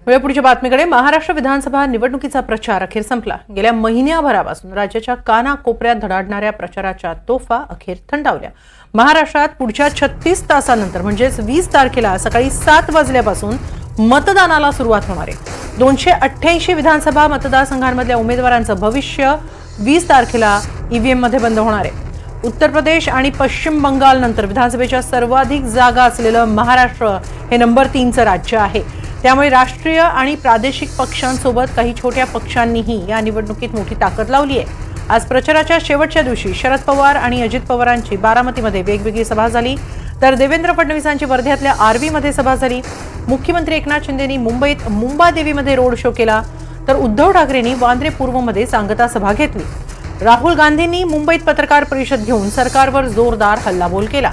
पुढच्या बातमीकडे महाराष्ट्र विधानसभा निवडणुकीचा प्रचार अखेर संपला। गेल्या महिन्याभरापासून राज्याच्या कानाकोपऱ्यात धडाडणाऱ्या प्रचाराच्या तोफा अखेर थंडावल्या। महाराष्ट्रात पुढच्या 36 तासांनंतर म्हणजेच 20 तारखेला सकाळी 7 वाजल्यापासून मतदानाला सुरुवात होणार आहे। 288 विधानसभा मतदारसंघांमधल्या उमेदवारांचं भविष्य 20 तारखेला ईव्हीएम मध्ये बंद होणार आहे। उत्तर प्रदेश आणि पश्चिम बंगाल नंतर विधानसभेच्या सर्वाधिक जागा असलेलं महाराष्ट्र हे नंबर 3चं राज्य आहे। त्यामुळे राष्ट्रीय आणि प्रादेशिक पक्षांसोबत काही छोट्या पक्षांनीही या निवडणुकीत मोठी ताकद लावली आहे। आज प्रचाराच्या शेवटच्या दिवशी शरद पवार आणि अजित पवारांची बारामतीमध्ये वेगवेगळी सभा झाली, तर देवेंद्र फडणवीसांची वर्ध्यातल्या आर्वीमध्ये सभा झाली। मुख्यमंत्री एकनाथ शिंदेंनी मुंबईत मुंबादेवीमध्ये रोड शो केला, तर उद्धव ठाकरेंनी वांद्रे पूर्वमध्ये सांगता सभा घेतली। राहुल गांधींनी मुंबईत पत्रकार परिषद घेऊन सरकारवर जोरदार हल्लाबोल केला।